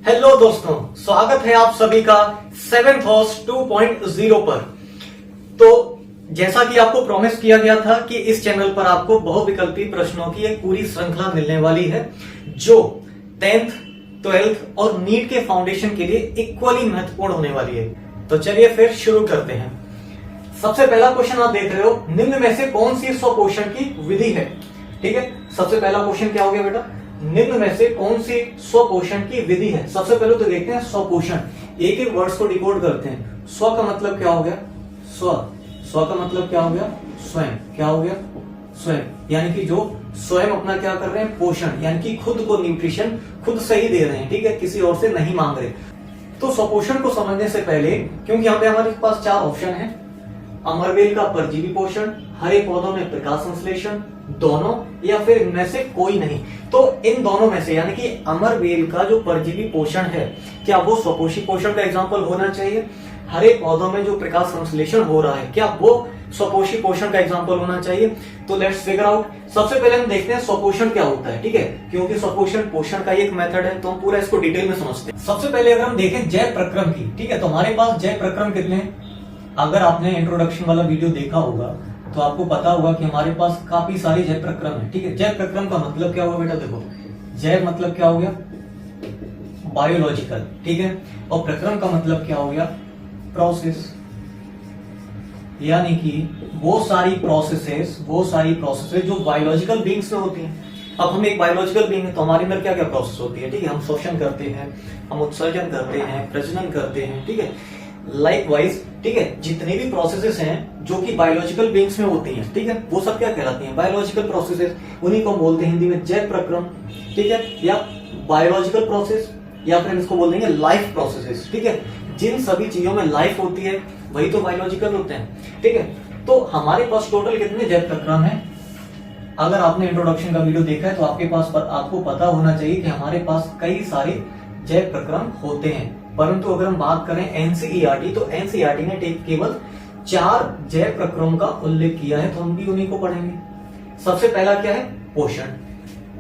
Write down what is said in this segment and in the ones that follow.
Hello दोस्तों, स्वागत है आप सभी का 7th हॉर्स 2.0 पर। तो जैसा कि आपको प्रॉमिस किया गया था कि इस चैनल पर आपको बहुविकल्पी प्रश्नों की एक पूरी श्रृंखला मिलने वाली है जो 10th, 12th और नीट के फाउंडेशन के लिए इक्वली महत्वपूर्ण होने वाली है। तो चलिए फिर शुरू करते हैं। सबसे पहला क्वेश्चन आप देख रहे हो, निम्न में से कौन सी स्वपोषण की विधि है। ठीक है, सबसे पहला क्वेश्चन क्या हो गया बेटा, निम्न में से कौन सी स्वपोषण की विधि है। सबसे पहले तो देखते हैं स्वपोषण, एक एक वर्ड्स को डिकोड करते हैं। स्व का मतलब क्या हो गया, स्व। स्व का मतलब क्या हो गया, स्वयं। क्या हो गया, स्वयं, यानी कि जो स्वयं अपना क्या कर रहे हैं, पोषण, यानी कि खुद को न्यूट्रिशन खुद से ही दे रहे हैं। ठीक है, किसी और से नहीं मांग रहे। तो स्वपोषण को समझने से पहले, क्योंकि यहाँ पे हमारे पास चार ऑप्शन है, अमरवेल का परजीवी पोषण, हरे पौधों में प्रकाश संश्लेषण, दोनों, या फिर इनमें से कोई नहीं। तो इन दोनों में से, यानी कि अमरवेल का जो परजीवी पोषण है, क्या वो स्वपोषी पोषण का एग्जाम्पल होना चाहिए। हरे पौधों में जो प्रकाश संश्लेषण हो रहा है, क्या वो स्वपोषी पोषण का एग्जाम्पल होना चाहिए। तो लेट्स फिगर आउट। सबसे पहले हम देखते हैं स्वपोषण क्या होता है। ठीक है, क्योंकि स्वपोषण पोषण का एक मेथड है, तो हम पूरा इसको डिटेल में समझते हैं। सबसे पहले अगर हम देखें जय प्रक्रम की, ठीक है, तो हमारे पास जय प्रक्रम कितने हैं। अगर आपने इंट्रोडक्शन वाला वीडियो देखा होगा तो आपको पता होगा कि हमारे पास काफी सारे जय प्रक्रम है। ठीक है, जय प्रक्रम का मतलब क्या हुआ बेटा, देखो जय मतलब क्या हो गया, बायोलॉजिकल। ठीक है, और प्रक्रम का मतलब क्या हो गया, प्रोसेस, यानी कि वो सारी प्रोसेसेस जो बायोलॉजिकल बीइंग्स में होती हैं। अब हम एक बायोलॉजिकल बीइंग है तो हमारे अंदर क्या क्या प्रोसेस होती है। ठीक है, हम शोषण करते हैं, हम उत्सर्जन करते हैं, प्रजनन करते हैं। ठीक है, लाइकवाइज, ठीक है, जितने भी प्रोसेसेस हैं जो कि बायोलॉजिकल बीइंग्स में होती हैं, ठीक है, वो सब क्या कहलाती हैं, बायोलॉजिकल प्रोसेसेस। उन्हीं को हम बोलते हैं हिंदी में जय प्रक्रम। ठीक है, या बायोलॉजिकल प्रोसेस, या फिर हम इसको बोल देंगे लाइफ प्रोसेसेस। ठीक है, जिन सभी चीजों में लाइफ होती है वही तो बायोलॉजिकल होते हैं। ठीक है, तो हमारे पास टोटल कितने जय प्रक्रम है। अगर आपने इंट्रोडक्शन का वीडियो देखा है तो आपको पता होना चाहिए कि हमारे पास कई सारे जय प्रक्रम होते हैं। परंतु अगर हम बात करें एनसीईआरटी, तो एनसीईआरटी ने केवल 4 जय प्रक्रम का उल्लेख किया है, तो हम भी उन्हीं को पढ़ेंगे। सबसे पहला क्या है, पोषण,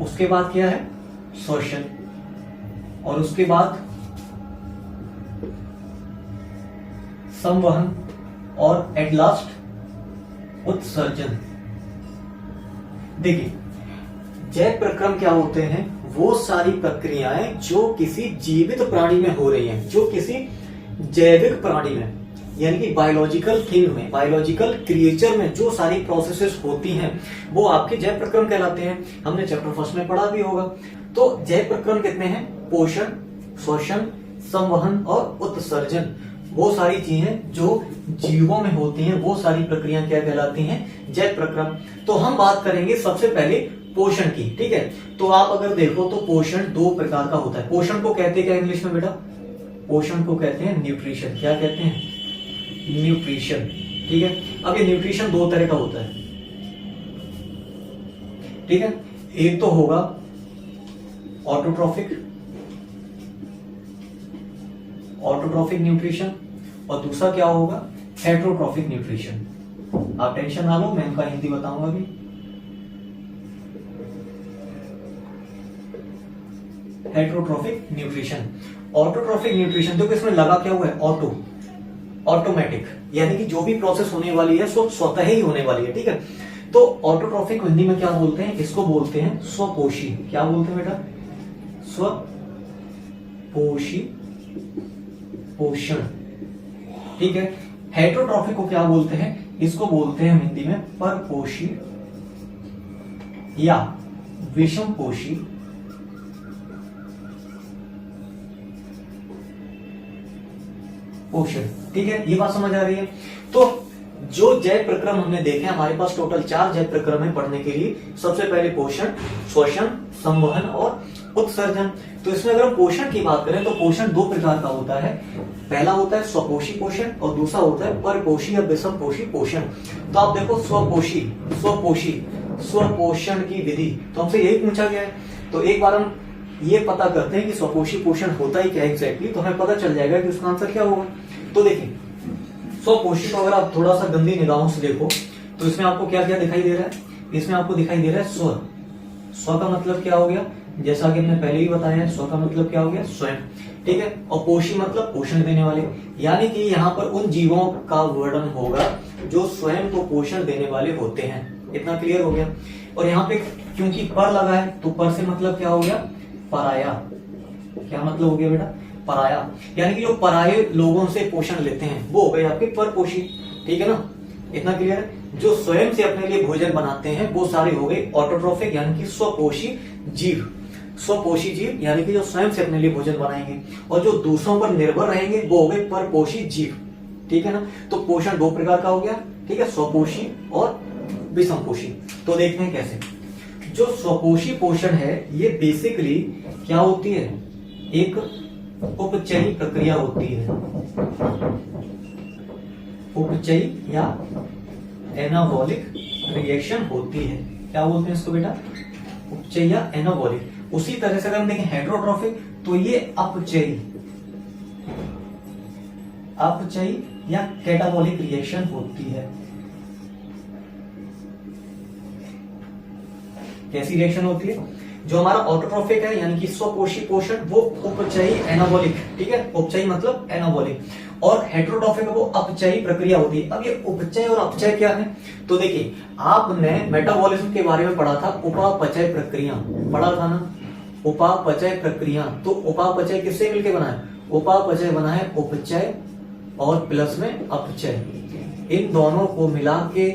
उसके बाद क्या है, शोषण, और उसके बाद संवहन, और एट लास्ट उत्सर्जन। देखिए जय प्रक्रम क्या होते हैं, वो सारी प्रक्रियाएं जो किसी जीवित प्राणी में हो रही हैं, जो किसी जैविक प्राणी में, यानी कि बायोलॉजिकल थिंग में, बायोलॉजिकल क्रिएचर में जो सारी प्रोसेसेस होती हैं वो आपके जय प्रक्रम कहलाते हैं। हमने चैप्टर फर्स्ट में पढ़ा भी होगा। तो जय प्रक्रम कितने हैं, पोषण, शोषण, संवहन और उत्सर्जन। वो सारी चीजें जो जीवों में होती हैं, वो सारी प्रक्रियाएं क्या कहलाती हैं, जय प्रक्रम। तो हम बात करेंगे सबसे पहले पोषण की। ठीक है, तो आप अगर देखो तो पोषण 2 प्रकार का होता है। पोषण को कहते हैं क्या इंग्लिश में बेटा, पोषण को कहते हैं न्यूट्रिशन। क्या कहते हैं, न्यूट्रिशन। ठीक है, अब ये न्यूट्रिशन 2 तरह का होता है। ठीक है, एक तो होगा ऑटोट्रॉफिक न्यूट्रिशन, और दूसरा क्या होगा, हेटरोट्रॉफिक न्यूट्रिशन। आप टेंशन ना लो, मैं इनका हिंदी बताऊंगा अभी। हेटरोट्रॉफिक न्यूट्रिशन, ऑटोट्रॉफिक न्यूट्रिशन, तो इसमें लगा क्या हुआ है, ऑटोमेटिक, यानी कि जो भी प्रोसेस होने वाली है सो स्वतः ही होने वाली है। ठीक है, तो ऑटोट्रॉफिक हिंदी में क्या बोलते हैं, इसको बोलते हैं स्वपोषी। क्या बोलते हैं बेटा, स्वपोषी पोषण। ठीक है, हेटरोट्रॉफिक को क्या बोलते हैं, इसको बोलते हैं हिंदी में परपोषी या विषमपोषी पोषण। ठीक है, ये बात समझ आ रही है। तो जो जय प्रक्रम हमने देखे, हमारे पास टोटल 4 जय प्रक्रम है पढ़ने के लिए। सबसे पहले पोषण, शोषण, संवहन और उत्सर्जन। तो इसमें अगर हम पोषण की बात करें तो पोषण 2 प्रकार का होता है। पहला होता है स्वपोषी पोषण और दूसरा होता है परपोषी या विषमपोषी पोषण। तो आप देखो स्वपोषण की विधि, तो हमसे यही पूछा गया है। तो एक बार हम ये पता करते हैं कि स्वपोषी पोषण होता ही क्या एग्जैक्टली, तो हमें पता चल जाएगा कि उसका आंसर क्या होगा। तो देखिए स्वपोषी को अगर आप थोड़ा सा गंदी निगाहों से देखो तो इसमें आपको क्या क्या दिखाई दे रहा है, इसमें आपको दिखाई दे रहा है स्व। स्व का मतलब क्या हो गया, जैसा कि हमने पहले ही बताया, स्व का मतलब क्या हो गया, स्वयं, ठीक है। और पोषी मतलब पोषण देने वाले, यानी कि यहाँ पर उन जीवों का वर्णन होगा जो स्वयं को पोषण देने वाले होते हैं। इतना क्लियर हो गया। और यहाँ पे क्योंकि पर लगा है तो पर से मतलब क्या हो गया, पराया। क्या मतलब हो गया बेटा, पराया, यानी कि जो पराये लोगों से पोषण लेते हैं वो हो गए आपके परपोषी, ठीक है ना। इतना क्लियर है। जो स्वयं से अपने लिए भोजन बनाते हैं वो सारे हो गए ऑटोट्रोफिक, यानी कि स्वपोषी जीव। स्वपोषी जीव यानी कि जो स्वयं से अपने लिए भोजन बनाएंगे, और जो दूसरों पर निर्भर रहेंगे वो हो गए परपोषी जीव, ठीक है ना। तो पोषण दो प्रकार का हो गया, ठीक है, स्वपोषी और विषमपोषी। तो देखते हैं कैसे। जो स्वपोषी पोषण है ये बेसिकली क्या होती है, एक उपचयी प्रक्रिया होती है। उपचयी या एनाबॉलिक रिएक्शन होती है। क्या बोलते हैं इसको बेटा, उपचयी या एनाबॉलिक। उसी तरह से अगर हम देखें हेटेरोट्रॉफिक तो ये अपचयी, अपचयी या कैटाबॉलिक रिएक्शन होती है। कैसी रिएक्शन होती है, जो हमारा ऑटोट्रोफिक है यानी कि स्वपोषी पोषण वो उपचयी एनाबॉलिक, ठीक है, उपचयी मतलब एनाबॉलिक, और हेटेरोट्रॉफिक वो अपचयी प्रक्रिया होती है। अब ये उपचय और अपचय क्या है, तो देखिए आपने मेटाबॉलिज्म के बारे में पढ़ा था, उपापचय प्रक्रिया पढ़ा था ना, उपापचय प्रक्रिया। तो उपापचय किससे मिलकर बना है, उपापचय बना है उपचय और प्लस में अपचय, इन दोनों को मिला के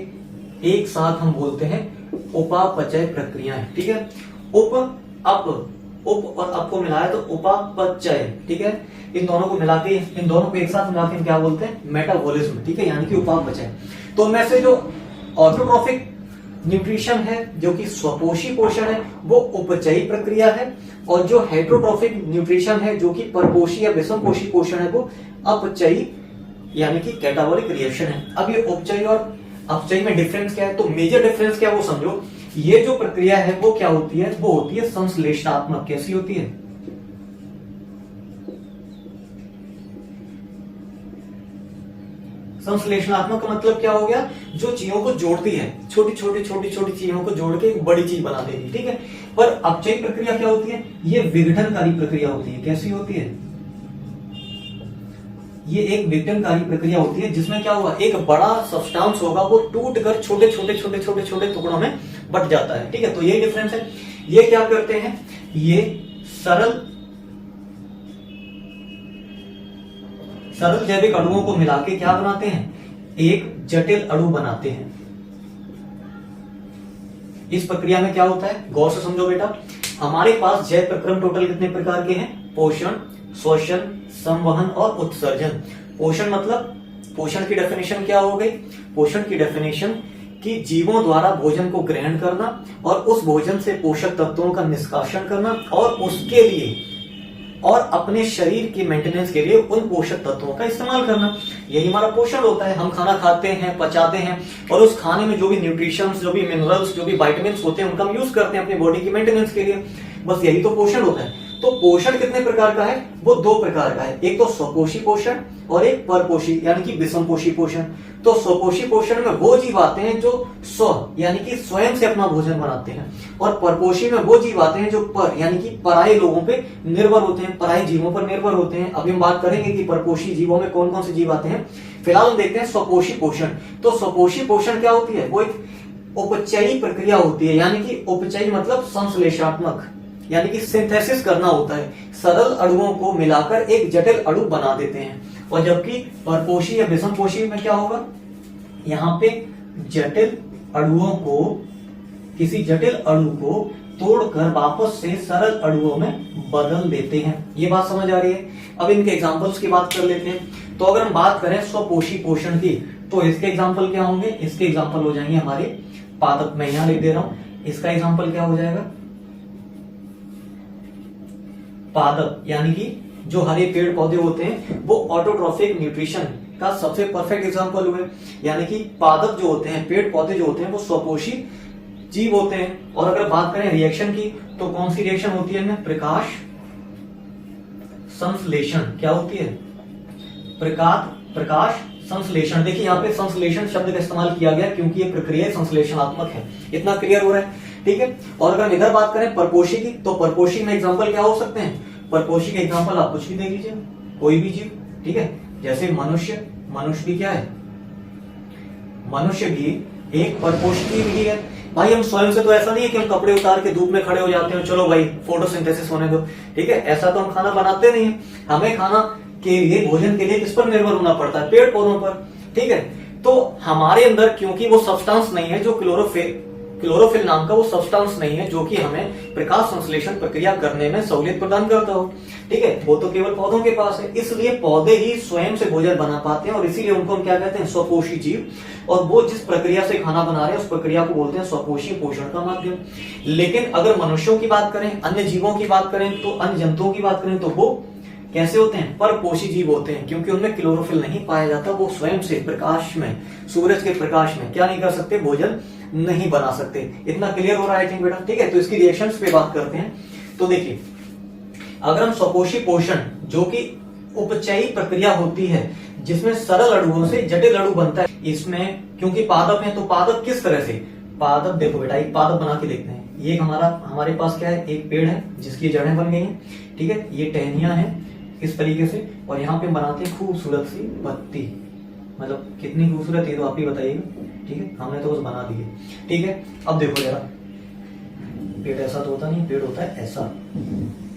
एक साथ हम बोलते हैं उपापचय प्रक्रिया, ठीक है। उप और अप को मिलाया तो उपापचय, ठीक है। इन दोनों को मिला के, इन दोनों को एक साथ मिला के क्या बोलते हैं, मेटाबॉलिज्म, ठीक है, यानी कि उपापचय। तो उनमें से जो ऑटोट्रोफिक न्यूट्रिशन है जो कि स्वपोषी पोषण है वो उपचयी प्रक्रिया है, और जो हेटेरोट्रॉफिक न्यूट्रिशन है जो कि परपोषी या विषमपोषी पोषण है वो अपचयी यानी कि कैटाबॉलिक रिएक्शन है। अब ये उपचयी और अपचयी में डिफरेंस क्या है, तो मेजर डिफरेंस क्या है वो समझो। ये जो प्रक्रिया है वो क्या होती है, वो होती है संश्लेषणात्मक। कैसी होती है, संश्लेषणात्मक का मतलब क्या हो गया, जो चीजों को जोड़ती है, छोटी छोटी चीजों को जोड़ के एक बड़ी चीज बना देगी, ठीक है। पर अपचयी प्रक्रिया क्या होती है, ये विघटनकारी प्रक्रिया होती है। कैसी होती है, ये एक विघटनकारी प्रक्रिया होती है जिसमें क्या होगा, एक बड़ा सब्सटेंस होगा वो टूट कर छोटे छोटे टुकड़ों में बट जाता है, ठीक है। तो ये डिफरेंस है। ये क्या करते हैं, ये सरल जैविक अणुओं को मिला के क्या बनाते हैं, एक जटिल अणु बनाते हैं। इस प्रक्रिया में क्या होता है, गौर से समझो बेटा। हमारे पास जैव प्रक्रम टोटल कितने प्रकार के हैं, पोषण, श्वसन, संवहन और उत्सर्जन। पोषण मतलब, पोषण की डेफिनेशन क्या हो गई, पोषण की डेफिनेशन कि जीवों द्वारा भोजन को ग्रहण करना और उस भोजन से पोषक तत्वों का निष्कासन करना और उसके लिए और अपने शरीर की मेंटेनेंस के लिए उन पोषक तत्वों का इस्तेमाल करना, यही हमारा पोषण होता है। हम खाना खाते हैं, पचाते हैं, और उस खाने में जो भी न्यूट्रिशंस, जो भी मिनरल्स, जो भी विटामिन्स होते हैं उनका हम यूज करते हैं अपनी बॉडी की मेंटेनेंस के लिए। बस यही तो पोषण होता है। तो पोषण कितने प्रकार का है, वो दो प्रकार का है, एक तो स्वपोषी पोषण और एक परपोषी यानी कि विषमपोषी पोषण। तो स्वपोषी पोषण में वो जीव आते हैं जो स्व यानी कि स्वयं से अपना भोजन बनाते हैं, और परपोषी में वो जीव आते हैं जो पर यानी कि पराये लोगों पे निर्भर होते हैं, पराये जीवों पर निर्भर होते हैं। अभी हम बात करेंगे कि परपोषी जीवों में कौन कौन से जीव आते हैं। फिलहाल हम देखते हैं स्वपोषी पोषण। तो स्वपोषी पोषण क्या होती है, वो एक उपचयी प्रक्रिया होती है, यानी कि उपचयी मतलब संश्लेषणात्मक, यानी कि सिंथेसिस करना होता है, सरल अणुओं को मिलाकर एक जटिल अणु बना देते हैं। और जबकि परपोषी या विषमपोषी में क्या होगा, यहाँ पे जटिल अणुओं को, किसी जटिल अणु को तोड़कर वापस से सरल अणुओं में बदल देते हैं। ये बात समझ आ रही है। अब इनके एग्जांपल्स की बात कर लेते हैं। तो अगर हम बात करें स्वपोषी पोषण की, तो इसके एग्जाम्पल क्या होंगे, इसके एग्जाम्पल हो जाएंगे हमारे पादप। मैं यहां लिख दे रहा हूं, इसका एग्जाम्पल क्या हो जाएगा, पादप, यानी कि जो हरे पेड़ पौधे होते हैं वो ऑटोट्रोफिक न्यूट्रिशन का सबसे परफेक्ट एग्जांपल हुए। यानी कि पादप जो होते हैं, पेड़ पौधे जो होते हैं वो स्वपोषी जीव होते हैं। और अगर बात करें रिएक्शन की, तो कौन सी रिएक्शन होती है इनमें, प्रकाश संश्लेषण। क्या होती है, प्रकाश संश्लेषण। देखिए यहाँ पे संश्लेषण शब्द का इस्तेमाल किया गया क्योंकि ये प्रक्रिया संश्लेषणात्मक है। इतना क्लियर हो रहा है, ठीक है। और अगर हम इधर बात करें परपोषी की, तो परपोषी में एग्जाम्पल क्या हो सकते हैं? परपोषी के एग्जाम्पल आप कुछ भी देख लीजिए, कोई भी जीव, ठीक है। जैसे मनुष्य, मनुष्य भी क्या है? मनुष्य भी एक परपोषी जीव ही है। भाई हम स्वयं से तो ऐसा नहीं है कि हम कपड़े उतार के धूप में खड़े हो जाते हैं, चलो भाई फोटोसिंथेसिस होने दो, ठीक है। ऐसा तो हम खाना बनाते नहीं है। हमें खाना के लिए, भोजन के लिए किस पर निर्भर होना पड़ता है? पेड़ पौधों पर, ठीक है। तो हमारे अंदर क्योंकि वो सब्सटेंस नहीं है जो क्लोरोफिल नाम का वो सब्सटेंस नहीं है जो कि हमें प्रकाश संश्लेषण प्रक्रिया करने में सहूलियत प्रदान करता हो, ठीक है। वो तो केवल पौधों के पास है, इसलिए पौधे ही स्वयं से भोजन बना पाते हैं और इसीलिए उनको हम क्या कहते हैं? स्वपोषी जीव। और वो जिस प्रक्रिया से खाना बना रहे हैं उस प्रक्रिया को बोलते हैं स्वपोषी पोषण का माध्यम। लेकिन अगर मनुष्यों की बात करें, अन्य जीवों की बात करें, तो अन्य जंतुओं की बात करें, तो वो कैसे होते हैं? परपोषी जीव होते हैं, क्योंकि उनमें क्लोरोफिल नहीं पाया जाता। वो स्वयं से प्रकाश में, सूरज के प्रकाश में क्या नहीं कर सकते? भोजन नहीं बना सकते। इतना क्लियर हो रहा है आई थिंक बेटा, ठीक है। तो इसकी रिएक्शंस पे बात करते हैं। तो देखिए, अगर हम स्वपोषी पोषण, जो कि उपचयी प्रक्रिया होती है जिसमें सरल अणुओं से जटिल अणु बनता है, इसमें क्योंकि पादप है, तो पादप किस तरह से? पादप देखो बेटा, एक पादप बना के देखते हैं। ये हमारे पास क्या है? एक पेड़ है जिसकी जड़ें बन गई हैं, ठीक है। ये टहनियां हैं इस तरीके से, और यहाँ पे बनाते हैं खूबसूरत सी पत्ती। मतलब कितनी खूबसूरत है तो आप ही बताइएगा, ठीक है। हमने तो बस बना दी है, ठीक है। अब देखो जरा, पेड़ ऐसा तो होता नहीं, पेड़ होता है ऐसा,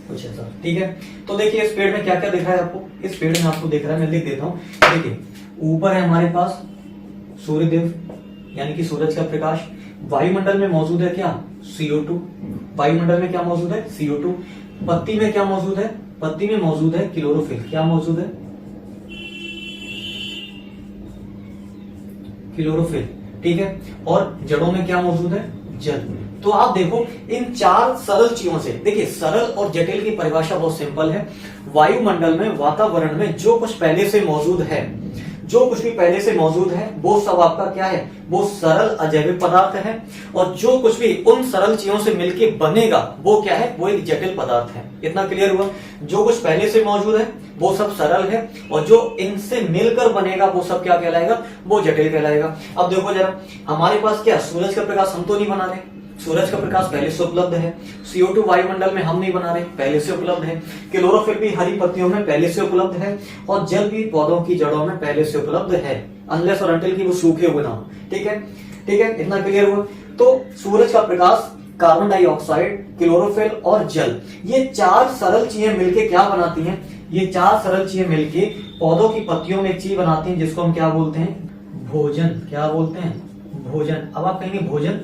कुछ ऐसा, ठीक है। तो देखिए इस पेड़ में क्या क्या दिख रहा है आपको? इस पेड़ में आपको दिख रहा है, मैं लिख देता हूँ। देखिए ऊपर है हमारे पास सूर्यदेव, यानी कि सूरज का प्रकाश। वायुमंडल में मौजूद है क्या? CO2। वायुमंडल में क्या मौजूद है? CO2। पत्ती में क्या मौजूद है? पत्ती में मौजूद है क्लोरोफिल। क्या मौजूद है? क्लोरोफिल, ठीक है। और जड़ों में क्या मौजूद है? जल। तो आप देखो इन चार सरल चीजों से, देखिए सरल और जटिल की परिभाषा बहुत सिंपल है। वायुमंडल में, वातावरण में जो कुछ पहले से मौजूद है, जो कुछ भी पहले से मौजूद है, वो सब आपका क्या है? वो सरल अजैविक पदार्थ है। और जो कुछ भी उन सरल चीजों से मिलके बनेगा वो क्या है? वो एक जटिल पदार्थ है। इतना क्लियर हुआ? जो कुछ पहले से मौजूद है वो सब सरल है, और जो इनसे मिलकर बनेगा वो सब क्या कहलाएगा? वो जटिल कहलाएगा। अब देखो जरा, हमारे पास क्या? सूरज का प्रकाश हम तो नहीं बना रहे, सूरज का प्रकाश पहले से उपलब्ध है। CO2 वायुमंडल में हम नहीं बना रहे, पहले से उपलब्ध है। क्लोरोफिल भी हरी पत्तियों में पहले से उपलब्ध है, और जल भी पौधों की जड़ों में पहले से उपलब्ध है, अनलेस और अनटिल की वो सूखे हुए ना हो, ठीक है, ठीक है। इतना क्लियर हुआ? तो सूरज का प्रकाश, कार्बन डाइऑक्साइड, क्लोरोफिल और जल, ये चार सरल चीजें मिलके क्या बनाती हैं? ये चार सरल चीजें मिलके पौधों की पत्तियों में एक चीज बनाती हैं जिसको हम क्या बोलते हैं? भोजन। क्या बोलते हैं? भोजन। अब आप कहेंगे भोजन,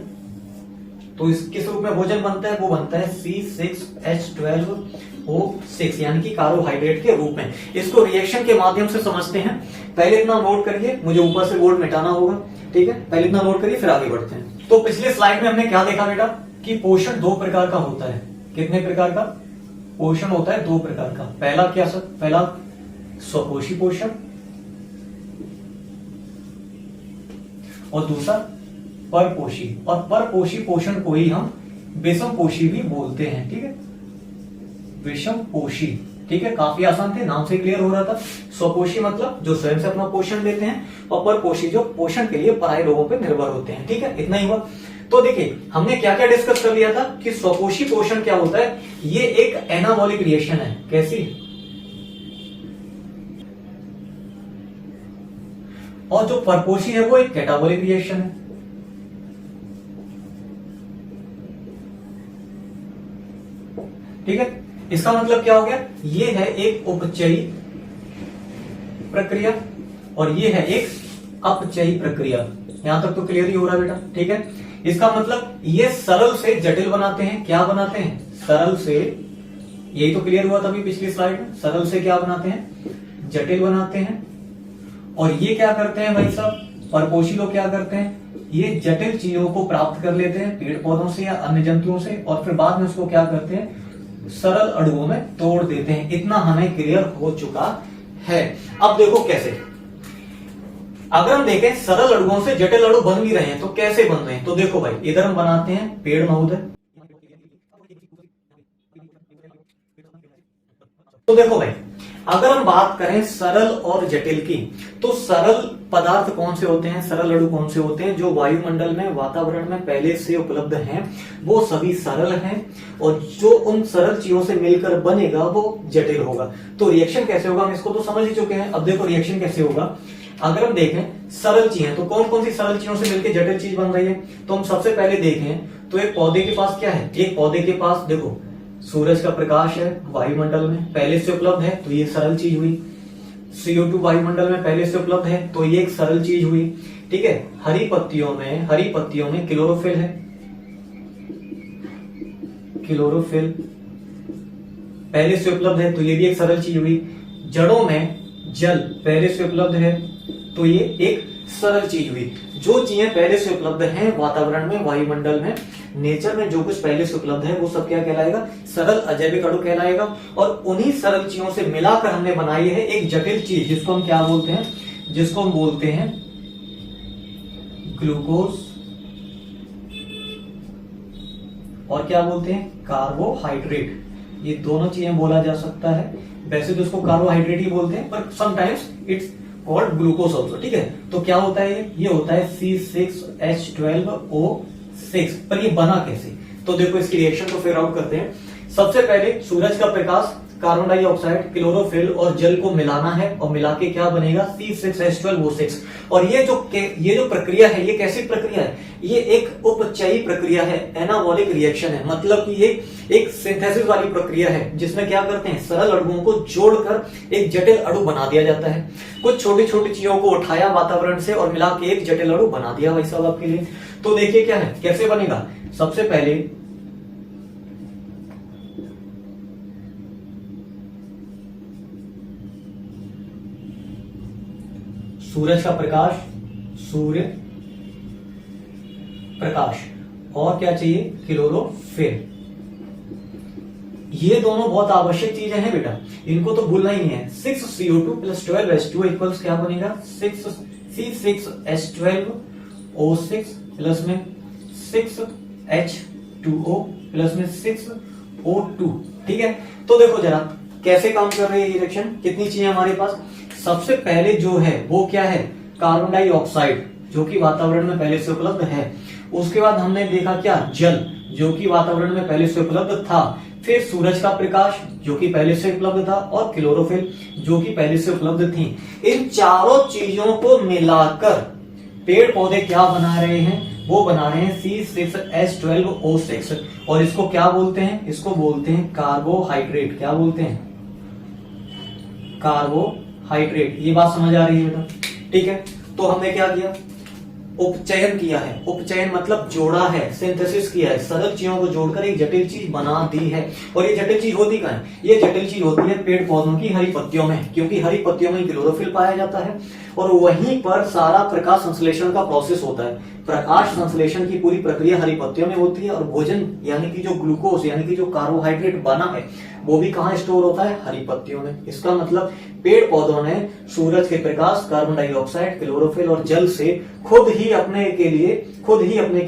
तो इस किस रूप में भोजन बनता है? वो बनता है C6H12O6, यानी कि कार्बोहाइड्रेट के रूप में। इसको रिएक्शन के माध्यम से समझते हैं। पहले इतना नोट करिए, मुझे ऊपर से बोर्ड मिटाना होगा, ठीक है। पहले इतना नोट करिए, फिर आगे बढ़ते हैं। तो पिछले स्लाइड में हमने क्या देखा बेटा? कि पोषण दो प्रकार का होता है। कितने प्रकार का पोषण होता है? दो प्रकार का। पहला क्या सर? पहला स्वपोषी पोषण, और दूसरा परपोषी। और परपोषी पोषण को ही हम विषम पोषी भी बोलते हैं, ठीक है। विषम पोषी, ठीक है। काफी आसान थे, नाम से क्लियर हो रहा था। स्वपोषी मतलब जो स्वयं से अपना पोषण देते हैं, और परपोषी जो पोषण के लिए पराये लोगों पर निर्भर होते हैं, ठीक है। इतना ही हुआ। तो देखिए हमने क्या क्या डिस्कस कर लिया था कि स्वपोषी पोषण क्या होता है? ये एक एनाबॉलिक रिएक्शन है। कैसी? और जो परपोषी है वो एक कैटाबॉलिक रिएक्शन है। ठीक है। इसका मतलब क्या हो गया? ये है एक उपचयी प्रक्रिया और ये है एक अपचयी प्रक्रिया। यहां तक तो क्लियर ही हो रहा है बेटा, ठीक है। इसका मतलब ये सरल से जटिल बनाते हैं। क्या बनाते हैं? सरल से, यही तो क्लियर हुआ था अभी पिछली स्लाइड में। सरल से क्या बनाते हैं? जटिल बनाते हैं। और ये क्या करते हैं भाई साहब? परपोषी लोग क्या करते हैं? ये जटिल चीजों को प्राप्त कर लेते हैं पेड़ पौधों से या अन्य जंतुओं से, और फिर बाद में उसको क्या करते हैं? सरल अणुओं में तोड़ देते हैं। इतना हमें क्लियर हो चुका है। अब देखो कैसे, अगर हम देखें सरल अणुओं से जटिल अणु बन भी रहे हैं तो कैसे बन रहे हैं? तो देखो भाई, इधर हम बनाते हैं पेड़ महोदय। तो देखो भाई, अगर हम बात करें सरल और जटिल की, तो सरल पदार्थ कौन से होते हैं, सरल अणु कौन से होते हैं, जो वायुमंडल में, वातावरण में पहले से उपलब्ध हैं, वो सभी सरल हैं, और जो उन सरल चीजों से मिलकर बनेगा वो जटिल होगा। तो रिएक्शन कैसे होगा हम इसको तो समझ ही चुके हैं। अब देखो रिएक्शन कैसे होगा। अगर हम देखें सरल चीजें, तो कौन कौन सी सरल चीजों से मिलकर जटिल चीज बन रही है, तो हम सबसे पहले देखें तो एक पौधे के पास क्या है, एक पौधे के पास देखो सूरज का प्रकाश है, वायुमंडल में पहले से उपलब्ध है, तो ये सरल चीज हुई। CO2 वायुमंडल में पहले से उपलब्ध है, तो ये एक सरल चीज हुई। ठीक है, हरी पत्तियों में क्लोरोफिल है, क्लोरोफिल पहले से उपलब्ध है, तो ये भी एक सरल चीज हुई। जड़ों में जल पहले से उपलब्ध है, तो ये एक सरल चीज हुई। जो चीजें पहले से उपलब्ध हैं वातावरण में, वायुमंडल में, नेचर में जो कुछ पहले से उपलब्ध है वो सब क्या कहलाएगा, सरल अजैविक अणु कहलाएगा। और उन्हीं सरल चीजों से मिलाकर हमने बनाई है एक जटिल चीज, जिसको हम क्या बोलते हैं, जिसको हम बोलते हैं ग्लूकोज, और क्या बोलते हैं, कार्बोहाइड्रेट। ये दोनों चीजें बोला जा सकता है। वैसे तो इसको कार्बोहाइड्रेट ही बोलते हैं, पर sometimes it's called glucose also. ठीक है, तो क्या होता है, ये होता है C6H12O6। पर ये बना कैसे, तो देखो इसकी रिएक्शन को फिगर आउट करते हैं। सबसे पहले सूरज का प्रकाश, कार्बन डाइऑक्साइड, क्लोरोफिल और जल को मिलाना है, और मिला के क्या बनेगा, C6H12O6। और ये जो प्रक्रिया है, ये कैसी प्रक्रिया है, ये एक उपचयी प्रक्रिया है, एनाबॉलिक रिएक्शन है। मतलब कि ये एक सिंथेसिस वाली प्रक्रिया है, जिसमें क्या करते हैं, सरल अणुओं को जोड़कर एक जटिल अणु बना दिया जाता है। कुछ छोटी छोटी चीजों को उठाया वातावरण से और मिला के एक जटिल अणु बना दिया भाई साहब आपके लिए। तो देखिए क्या है, कैसे बनेगा। सबसे पहले सूरज का प्रकाश, सूर्य प्रकाश, और क्या चाहिए, क्लोरोफिल। ये दोनों बहुत आवश्यक चीजें हैं बेटा, इनको तो भूलना ही नहीं है। 6CO2 + 12H2 इक्वल्स क्या बनेगा, C6H12O6 प्लस में 6H2O प्लस में 6O2। ठीक है, तो देखो जरा कैसे काम कर रही है ये रिएक्शन। कितनी चीजें हमारे पास, सबसे पहले जो है वो क्या है, कार्बन डाइऑक्साइड, जो कि वातावरण में पहले से उपलब्ध है। उसके बाद हमने देखा क्या, जल, जो कि वातावरण में पहले से उपलब्ध था। फिर सूरज का प्रकाश, जो कि पहले से उपलब्ध था, और क्लोरोफिल, जो कि पहले से उपलब्ध थी। इन चारों चीजों को मिलाकर पेड़ पौधे क्या बना रहे हैं, वो बना रहे हैं C6H12O6। और इसको क्या बोलते हैं, इसको बोलते हैं कार्बोहाइड्रेट। क्या बोलते हैं, कार्बोहाइड्रेट। ये बात समझ आ रही है बेटा। ठीक है, तो हमने क्या किया, उपचयन किया है। उपचयन मतलब जोड़ा है, सिंथेसिस किया है, सरल चीजों को जोड़कर एक जटिल चीज बना दी है। और ये जटिल चीज होती कहाँ है, ये जटिल चीज होती है पेड़ पौधों की हरी पत्तियों में, क्योंकि हरी पत्तियों में क्लोरोफिल पाया जाता है, और वहीं पर सारा प्रकाश संश्लेषण का प्रोसेस होता है। प्रकाश संश्लेषण की पूरी प्रक्रिया हरी पत्तियों में होती है, और भोजन यानी कि जो ग्लूकोज यानी कि जो कार्बोहाइड्रेट बना है वो भी कहाँ स्टोर होता है, हरी पत्तियों में। इसका मतलब पेड़ पौधों ने सूरज के प्रकाश, कार्बन डाइऑक्साइड, क्लोरोफिल और जल से खुद ही अपने के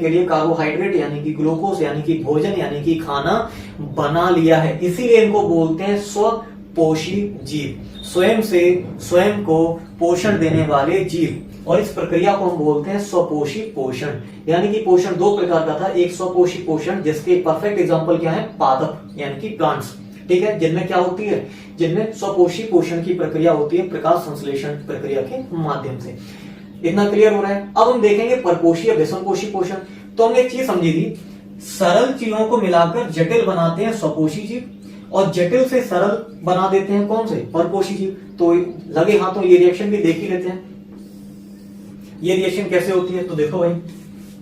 लिए कार्बोहाइड्रेट यानी कि ग्लूकोज यानी कि भोजन यानी कि खाना बना लिया है। इसीलिए इनको बोलते हैं स्वपोषी जीव, स्वयं को पोषण देने वाले जीव। और इस प्रक्रिया को हम बोलते हैं स्वपोषी पोषण। यानी कि पोषण दो प्रकार का था, एक स्वपोषी पोषण, जिसके परफेक्ट एग्जांपल क्या है, पादप यानी कि प्लांट्स। ठीक है, जिनमें क्या होती है, जिनमें स्वपोषी पोषण की प्रक्रिया होती है प्रकाश संश्लेषण प्रक्रिया के माध्यम से। इतना क्लियर हो रहा है। अब हम देखेंगे परपोषी या विषमपोषी पोषण। तो हमने एक चीज समझी थी, सरल चीजों को मिलाकर जटिल बनाते हैं स्वपोषी जीव, और जटिल से सरल बना देते हैं कौन से, परपोषी जीव। तो लगे हाथों ये रिएक्शन भी देख ही लेते हैं। ये रिएक्शन कैसे होती है, तो देखो भाई,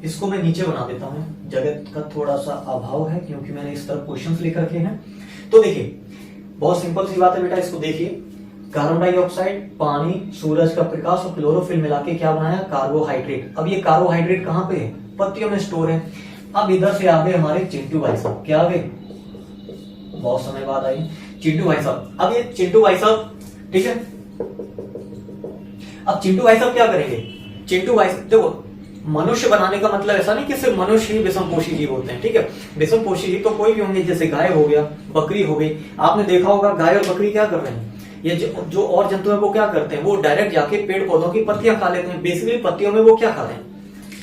इसको मैं नीचे बना देता हूं, जगह का थोड़ा सा अभाव है क्योंकि मैंने इस तरफ क्वेश्चंस लिख रखे हैं। तो देखिए बहुत सिंपल सी बात है बेटा, इसको देखिए, कार्बन डाइऑक्साइड, पानी, सूरज का प्रकाश और क्लोरोफिल मिला के क्या बनाया, कार्बोहाइड्रेट। अब ये कार्बोहाइड्रेट कहां पे है, पत्तियों में स्टोर है। अब इधर से आ गए हमारे चिंटू भाई साहब। क्या आ गए, बहुत समय बाद आई चिंटू भाई साहब। अब ये चिंटू भाई साहब, ठीक है, अब चिंटू भाई साहब क्या करेंगे, चिंटू भाई साहब देखो, मनुष्य बनाने का मतलब ऐसा नहीं कि सिर्फ मनुष्य ही विषमपोषी जीव होते हैं। ठीक है, विषमपोषी जीव तो कोई भी होंगे, जैसे गाय हो गया, बकरी हो गई। आपने देखा होगा गाय और बकरी क्या कर रहे हैं, ये जो और जंतु है वो क्या करते हैं, वो डायरेक्ट जाके पेड़ पौधों की पत्तियां खा लेते हैं। बेसिकली पत्तियों में वो क्या खा रहे हैं,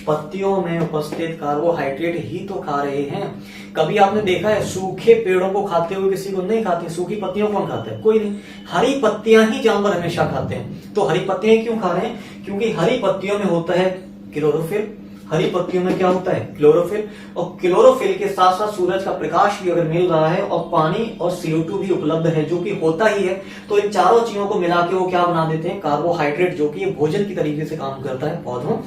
पत्तियों में उपस्थित कार्बोहाइड्रेट ही तो खा रहे हैं। कभी आपने देखा है सूखे पेड़ों को खाते हुए, किसी को नहीं खाते। सूखी पत्तियों कौन खाता है, कोई नहीं। हरी पत्तियां ही जानवर हमेशा खाते हैं। तो हरी पत्तियां क्यों खा रहे हैं, क्योंकि हरी पत्तियों में होता है क्लोरोफिल। हरी पत्तियों में क्या होता है, क्लोरोफिल। और क्लोरोफिल के साथ साथ सूरज का प्रकाश भी अगर मिल रहा है और पानी और CO2 भी उपलब्ध है, जो कि होता ही है, तो इन चारों चीजों को मिला के वो क्या बना देते हैं, कार्बोहाइड्रेट, जो कि ये भोजन की तरीके से काम करता है पौधों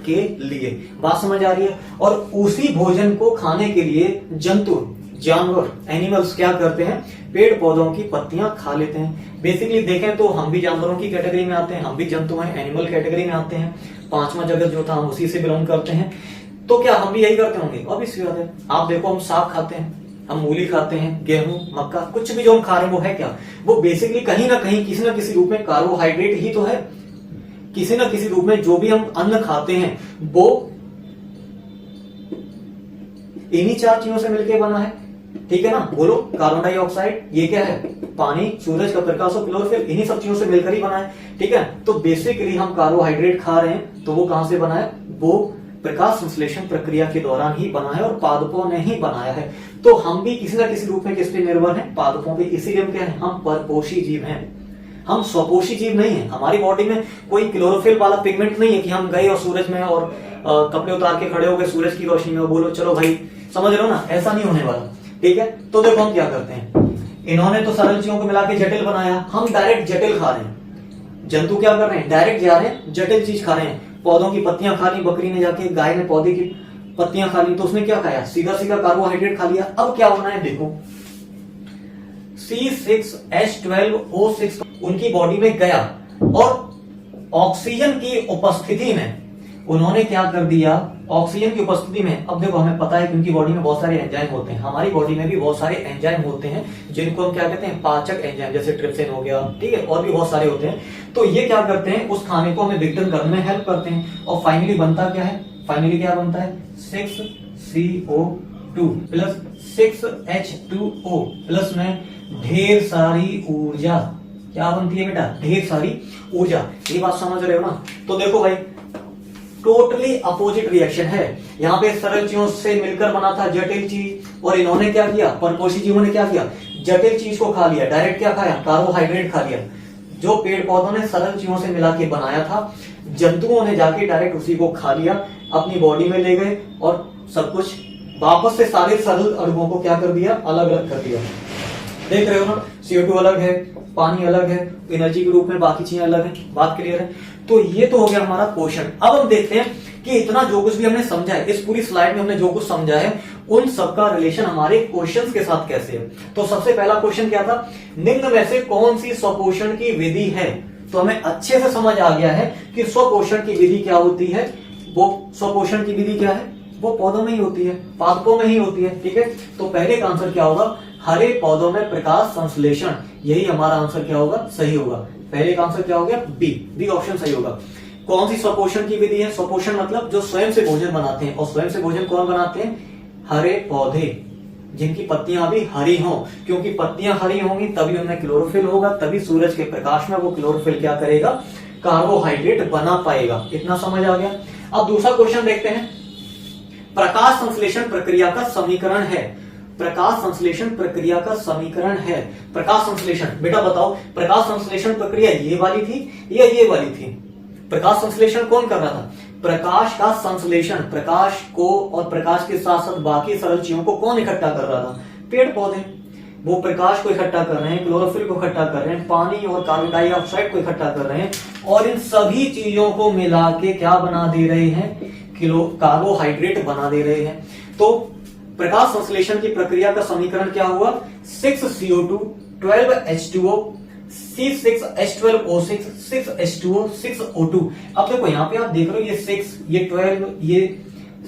के लिए। बात समझ आ रही है। और उसी भोजन को खाने के लिए जंतु, जानवर, एनिमल्स क्या करते हैं, पेड़ पौधों की पत्तियां खा लेते हैं। बेसिकली देखें तो हम भी जानवरों की कैटेगरी में आते हैं, हम भी जंतु हैं, एनिमल कैटेगरी में आते हैं। पांचवा जगत जो था हम उसी से बिलोंग करते हैं। तो क्या हम भी यही करते होंगे, ऑब्वियस बात है। आप देखो, हम साग खाते हैं, हम मूली खाते हैं, गेहूं, मक्का, कुछ भी जो हम खा रहे हैं वो है क्या, वो बेसिकली कहीं ना कहीं किसी ना किसी रूप में कार्बोहाइड्रेट ही तो है। किसी ना किसी रूप में जो भी हम अन्न खाते हैं वो इन्हीं चार चीजों से मिलकर बना है। ठीक है ना, बोलो। कार्बन डाइऑक्साइड, ये क्या है, पानी, सूरज का प्रकाश और क्लोरोफिल, इन्हीं सब चीजों से मिलकर ही बना है। ठीक है, तो बेसिकली हम कार्बोहाइड्रेट खा रहे हैं, तो वो कहां से बना है, वो प्रकाश संश्लेषण प्रक्रिया के दौरान ही बना है और पादपों ने ही बनाया है। तो हम भी किसी ना किसी रूप में किस पे निर्भर हैं, पादपों पे। इसीलिए हम क्या है, हम परपोषी जीव हैं, हम स्वपोषी जीव नहीं है। हमारी बॉडी में कोई क्लोरोफिल वाला पिगमेंट नहीं है कि हम गए और सूरज में और कपड़े उतार के खड़े हो गए सूरज की रोशनी में, बोलो चलो भाई, समझ रहे हो ना, ऐसा नहीं होने वाला। ठीक है, तो देखो हम क्या करते हैं, इन्होंने तो सरल चीजों को मिला के जटिल बनाया, हम डायरेक्ट जटिल खा रहे हैं। जंतु क्या कर रहे हैं, डायरेक्ट जा रहे हैं, जटिल चीज खा रहे हैं। पौधों की पत्तियां खा ली, बकरी ने जाके, गाय ने पौधे की पत्तियां खा ली, तो उसने क्या खाया, सीधा सीधा कार्बोहाइड्रेट खा लिया। अब क्या होना है, देखो, C6H12O6 उनकी बॉडी में गया और ऑक्सीजन की उपस्थिति में उन्होंने क्या कर दिया, ऑक्सीजन की उपस्थिति में। अब देखो, हमें पता है क्योंकि बॉडी में बहुत सारे एंजाइम होते हैं, हमारी बॉडी में भी बहुत सारे एंजाइम होते हैं जिनको हम क्या कहते हैं, पाचक एंजाइम, जैसे ट्रिप्सिन हो गया, ठीक है, और भी बहुत सारे होते हैं। तो ये क्या करते हैं, उस खाने को हमें विघटन करने में हेल्प करते हैं। और फाइनली बनता क्या है, फाइनली क्या बनता है, 6CO2 प्लस 6H2O प्लस में ढेर सारी ऊर्जा। क्या बनती है बेटा, ढेर सारी ऊर्जा। ये बात समझ रहे हो ना। तो देखो भाई, टोटली अपोजिट रिएक्शन है। यहाँ पे सरल चीजों से मिलकर बना था जटिल चीज, और इन्होंने क्या किया, परपोषी जीवों ने क्या किया, जटिल चीज को खा लिया, डायरेक्ट क्या खाया, कार्बोहाइड्रेट खा लिया। जो पेड़ पौधों ने सरल चीजों से मिला के बनाया था, जंतुओं ने जाके डायरेक्ट उसी को खा लिया, अपनी बॉडी में ले गए और सब कुछ वापस से सारे सरल अणुओं को क्या कर दिया, अलग अलग कर दिया। देख रहे हो ना, CO2 अलग है, पानी अलग है, एनर्जी के रूप में बाकी चीजें अलग है। बात क्लियर है। तो ये तो हो गया हमारा पोषण। अब हम देखते हैं कि इतना जो कुछ भी हमने समझा है, इस पूरी स्लाइड में हमने जो कुछ समझा है, उन सबका रिलेशन हमारे क्वेश्चंस के साथ कैसे है। तो सबसे पहला क्वेश्चन क्या था, निम्न में से कौन सी स्वपोषण की विधि है। तो हमें अच्छे से समझ आ गया है कि स्वपोषण की विधि क्या होती है। वो स्वपोषण की विधि क्या है, वो पौधों में ही होती है, पादपों में ही होती है। ठीक है, तो पहले का आंसर क्या होगा, हरे पौधों में प्रकाश संश्लेषण। यही हमारा आंसर क्या होगा, सही होगा। पहले का आंसर क्या हो गया, बी ऑप्शन सही होगा। कौन सी स्वपोषण की विधि है, स्वपोषण मतलब जो स्वयं से भोजन बनाते हैं। और स्वयं से भोजन कौन बनाते हैं, हरे पौधे, जिनकी पत्तियां भी हरी हों, क्योंकि पत्तियां हरी होंगी तभी उनमें क्लोरोफिल होगा, तभी सूरज के प्रकाश में वो क्लोरोफिल क्या करेगा, कार्बोहाइड्रेट बना पाएगा। इतना समझ आ गया। अब दूसरा क्वेश्चन देखते हैं, प्रकाश संश्लेषण प्रक्रिया का समीकरण है। प्रकाश संश्लेषण प्रक्रिया का समीकरण है। प्रकाश संश्लेषण, बेटा बताओ, प्रकाश संश्लेषण प्रक्रिया ये वाली थी या ये वाली थी। प्रकाश संश्लेषण कौन कर रहा था, प्रकाश का संश्लेषण, प्रकाश को और प्रकाश के साथ साथ बाकी सरल चीजों को कौन इकट्ठा कर रहा था, पेड़ पौधे। वो प्रकाश को इकट्ठा कर रहे हैं, क्लोरोफिल को इकट्ठा कर रहे हैं, पानी और कार्बन डाइऑक्साइड को इकट्ठा कर रहे हैं, और इन सभी चीजों को मिला के क्या बना दे रहे हैं, कार्बोहाइड्रेट बना दे रहे हैं। तो प्रकाश संश्लेषण की प्रक्रिया का समीकरण क्या हुआ, 6CO2 12H2O C6H12O6 6H2O 6O2। अब देखो यहाँ पे आप देख रहे हो, ये 6, ये 12, ये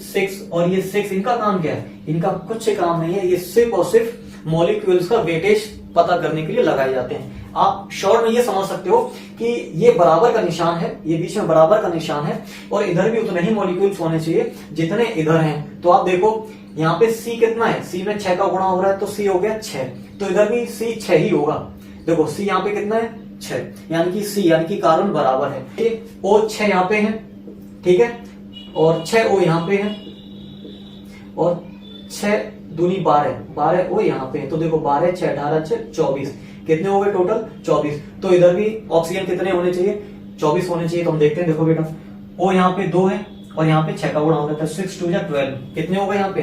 6 और ये 6, इनका काम क्या है, इनका कुछ काम नहीं है। ये सिर्फ और सिर्फ मॉलिक्यूल्स का वेटेज पता करने के लिए लगाए जाते हैं। आप शॉर्ट में ये समझ सकते हो कि ये बराबर का निशान है, ये बीच में बराबर का निशान है, और इधर भी उतने ही मॉलिक्यूल्स होने चाहिए जितने इधर हैं। तो आप देखो यहाँ पे C कितना है, C में 6 का गुणा हो रहा है, तो C हो गया 6, तो इधर भी C 6 ही होगा। देखो C यहाँ पे कितना है 6 यानी कि सी यानी कि कार्बन बराबर है। O6 यहाँ पे है, ठीक है, और 6O यहाँ पे है, और 6 दूनी 12 O यहाँ पे है। तो देखो 12 6 18 6 24 कितने हो गए टोटल 24। तो इधर भी ऑक्सीजन कितने होने चाहिए 24 होने चाहिए। तो हम देखते हैं, देखो बेटा O यहाँ पे 2 है और यहाँ पे 6 का गुणा हो जाता है, 6 2 12 कितने हो गए यहाँ पे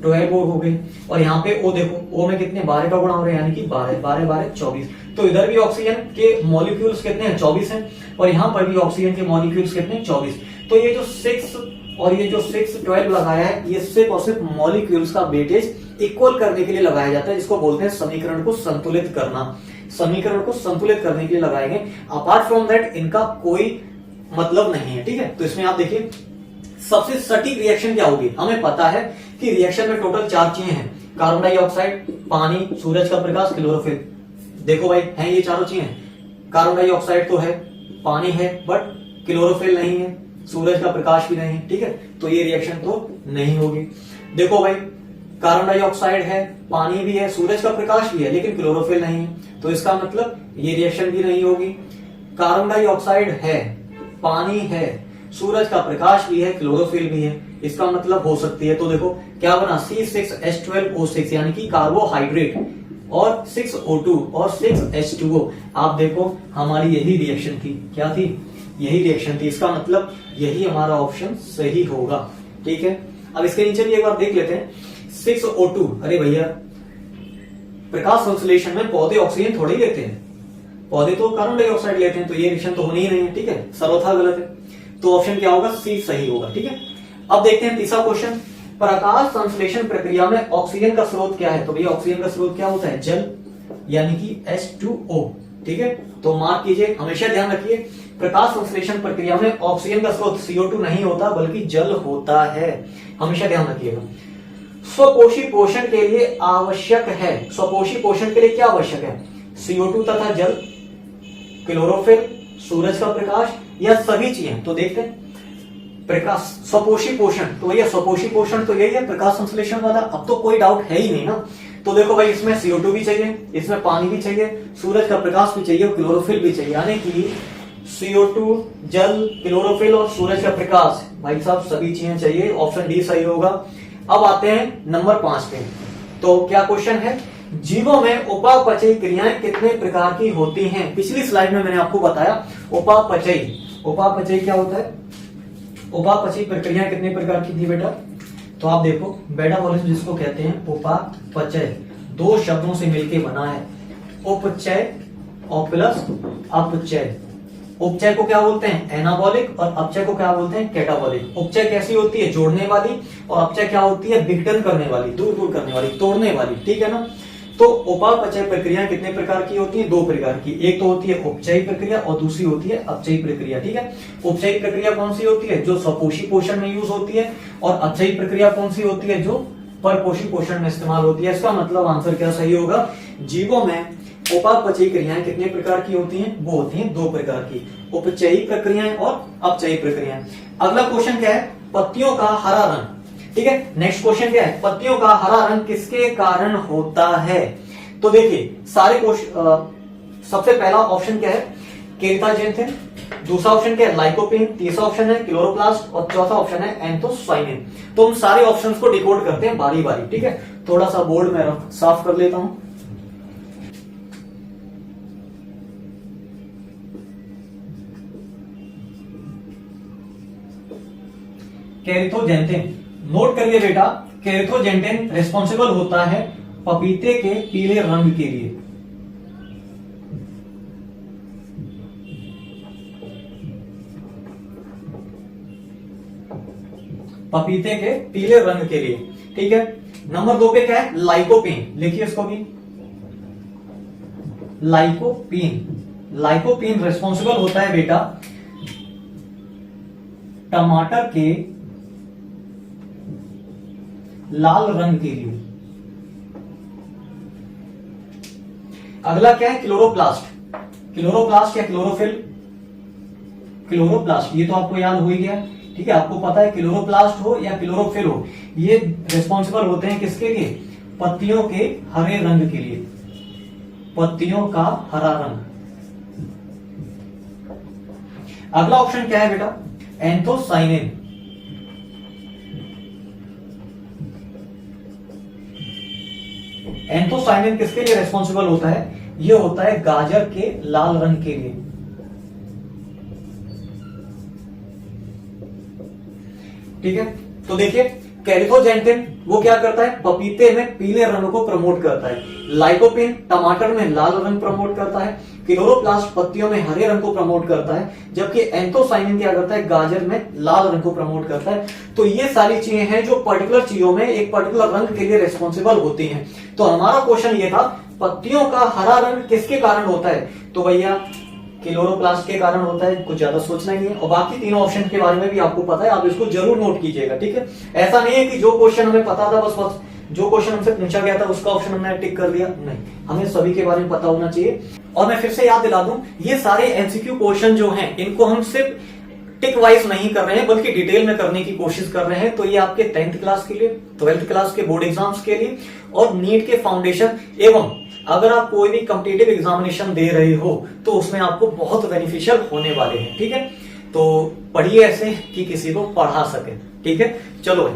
12 O हो गए। और यहाँ पे O देखो O में कितने 12 का गुणा हो रहा है यानी कि 12 12 12 24। तो इधर भी ऑक्सीजन के मॉलिक्यूल्स कितने हैं 24 हैं, और यहाँ पर भी ऑक्सीजन के मॉलिक्यूल्स कितने हैं 24। तो ये जो 6 और ये जो 6 12 लगाया है, ये सिर्फ और सिर्फ मॉलिक्यूल्स का वेटेज इक्वल करने के लिए लगाया जाता है, जिसको बोलते हैं समीकरण को संतुलित करना। समीकरण को संतुलित करने के लिए लगाएंगे। अपार्ट फ्रॉम दैट इनका कोई मतलब नहीं है, ठीक है। तो इसमें आप देखिए सबसे सटीक रिएक्शन क्या होगी, हमें पता है कि रिएक्शन में टोटल 4 चीजें हैं, कार्बन डाइऑक्साइड, पानी, सूरज का प्रकाश, क्लोरोफिल। देखो भाई हैं ये चारों चीजें, कार्बन डाइऑक्साइड तो है, पानी है, बट क्लोरोफिल नहीं है, सूरज का प्रकाश भी नहीं है, ठीक है। तो ये रिएक्शन तो नहीं होगी। देखो भाई कार्बन डाइऑक्साइड है, पानी भी है, सूरज का प्रकाश भी है, लेकिन क्लोरोफिल नहीं है, तो इसका मतलब ये रिएक्शन भी नहीं होगी। कार्बन डाइऑक्साइड है, पानी है, सूरज का प्रकाश भी है, क्लोरोफिल भी है, इसका मतलब हो सकती है। तो देखो क्या बना C6H12O6 यानी कि कार्बोहाइड्रेट, और 6O2 और 6H2O। आप देखो हमारी यही रिएक्शन थी, क्या थी, यही रिएक्शन थी। इसका मतलब यही हमारा ऑप्शन सही होगा, ठीक है। अब इसके नीचे भी एक बार देख लेते हैं 6O2। अरे भैया प्रकाश संश्लेषण में पौधे ऑक्सीजन थोड़े ही लेते हैं, पौधे तो कार्बन डाइऑक्साइड लेते हैं, तो ये रिएक्शन तो होनी ही नहीं है, ठीक है, सर्वथा गलत है। तो ऑप्शन क्या होगा सी सही होगा, ठीक है। अब देखते हैं तीसरा क्वेश्चन, प्रकाश संश्लेषण प्रक्रिया में ऑक्सीजन का स्रोत क्या है। तो भैया ऑक्सीजन का स्रोत क्या होता है, जल यानी कि H2O, ठीक है। तो मार्क कीजिए, हमेशा ध्यान रखिए प्रकाश संश्लेषण प्रक्रिया में ऑक्सीजन का स्रोत CO2 नहीं होता बल्कि जल होता है, हमेशा ध्यान रखिएगा। स्वपोषी पोषण के लिए आवश्यक है, स्वपोषी पोषण के लिए क्या आवश्यक है, CO2 तथा जल, क्लोरोफिल, सूरज का प्रकाश, या सभी चीजें। तो देखते हैं प्रकाश स्वपोषी पोषण, तो ये स्वपोषी पोषण तो यही है प्रकाश संश्लेषण वाला, अब तो कोई डाउट है ही नहीं ना। तो देखो भाई इसमें CO2 भी चाहिए, इसमें पानी भी चाहिए, सूरज का प्रकाश भी चाहिए, क्लोरोफिल भी चाहिए, यानी कि CO2 जल, क्लोरोफिल और सूरज का प्रकाश, भाई साहब सभी चीजें चाहिए, ऑप्शन डी सही होगा। अब आते हैं नंबर 5 पे। तो क्या क्वेश्चन है, जीवों में उपापचयी क्रियाएं कितने प्रकार की होती हैं। पिछली स्लाइड में मैंने आपको बताया उपापचयी, उपापचयी क्या होता है, उपापचयी प्रक्रियाएं कितने प्रकार की थी बेटा। तो आप देखो मेटाबॉलिज्म जिसको कहते हैं उपापचय, दो शब्दों से मिलकर बना है, उपचय और प्लस अपचय। उपचय को क्या बोलते हैं एनाबॉलिक, और अपचय को क्या बोलते हैं कैटाबॉलिक। उपचय कैसी होती है जोड़ने वाली, और अपचय क्या होती है विघटन करने वाली, दूर दूर करने वाली, तोड़ने वाली, ठीक है ना। तो उपापचय प्रक्रिया कितने प्रकार की होती है, 2 प्रकार की, एक तो होती है उपचयी प्रक्रिया और दूसरी होती है अपचयी प्रक्रिया, ठीक है। उपचयी प्रक्रिया कौन सी होती है, जो स्वपोषी पोषण में यूज होती है, और अपचयी प्रक्रिया कौन सी होती है, जो परपोषी पोषण में इस्तेमाल होती है। इसका मतलब आंसर क्या सही होगा, जीवों में उपापचयी क्रियाएं कितने प्रकार की होती हैं, वो होती हैं 2 प्रकार की, उपचयी प्रक्रियाएं और अपचयी प्रक्रियाएं। अगला क्वेश्चन क्या है, पत्तियों का हरा रंग, ठीक है। नेक्स्ट क्वेश्चन क्या है, पत्तियों का हरा रंग किसके कारण होता है। तो देखिए सारे क्वेश्चन, सबसे पहला ऑप्शन क्या है केरिथाजेंथिन, दूसरा ऑप्शन क्या है लाइकोपीन, तीसरा ऑप्शन है क्लोरोप्लास्ट, और चौथा ऑप्शन है एंथोसाइनिन। तो हम सारे ऑप्शंस को डिकोड करते हैं बारी बारी, ठीक है। थोड़ा सा बोर्ड में साफ कर लेता हूं। केरिथोजेंथिन, नोट करिए बेटा, केरिथोजेंटिन रिस्पॉन्सिबल होता है पपीते के पीले रंग के लिए। पपीते के पीले रंग के लिए, ठीक है। नंबर 2 पे क्या है लाइकोपीन, लिखिए इसको भी, लाइकोपीन, लाइकोपीन रिस्पॉन्सिबल होता है बेटा टमाटर के लाल रंग के लिए। अगला क्या है क्लोरोप्लास्ट, क्लोरोप्लास्ट या क्लोरोफिल, क्लोरोप्लास्ट ये तो आपको याद हो ही गया, ठीक है। आपको पता है क्लोरोप्लास्ट हो या क्लोरोफिल हो, ये रिस्पॉन्सिबल होते हैं किसके लिए, पत्तियों के हरे रंग के लिए, पत्तियों का हरा रंग। अगला ऑप्शन क्या है बेटा, एंथोसाइनिन। एंथोसाइनिन किसके लिए रेस्पॉन्सिबल होता है, ये होता है गाजर के लाल रंग के लिए। ठीक है, तो देखिए कैरिथोजेंटिन वो क्या करता है, पपीते में पीले रंग को प्रमोट करता है। लाइकोपिन टमाटर में लाल रंग प्रमोट करता है। क्लोरोप्लास्ट पत्तियों में हरे रंग को प्रमोट करता है, जबकि एंथोसाइनिन क्या करता है, गाजर में लाल रंग को प्रमोट करता है। तो ये सारी चीजें हैं जो पर्टिकुलर चीजों में एक पर्टिकुलर रंग के लिए रेस्पॉन्सिबल होती हैं। तो हमारा क्वेश्चन ये था, पत्तियों का हरा रंग किसके कारण होता है, तो भैया क्लोरोप्लास्ट के कारण होता है, कुछ ज्यादा सोचना ही नहीं है। और बाकी तीनों ऑप्शन के बारे में भी आपको पता है, आप इसको जरूर नोट कीजिएगा। ठीक है, ऐसा नहीं है कि जो क्वेश्चन हमें पता था बस जो क्वेश्चन हमसे पूछा गया था उसका ऑप्शन हमने टिक कर दिया, नहीं, हमें सभी के बारे में पता होना चाहिए। और मैं फिर से याद दिला दूं, ये सारे एमसीक्यू क्वेश्चन जो हैं इनको हम सिर्फ टिक वाइज नहीं कर रहे हैं बल्कि डिटेल में करने की कोशिश कर रहे हैं। तो ये आपके 10th क्लास के लिए, 12th क्लास के बोर्ड एग्जाम्स के लिए और नीट के फाउंडेशन, एवं अगर आप कोई भी कॉम्पिटिटिव एग्जामिनेशन दे रहे हो तो उसमें आपको बहुत बेनिफिशियल होने वाले हैं। ठीक है, तो पढ़िए ऐसे कि किसी को पढ़ा सके। ठीक है, चलो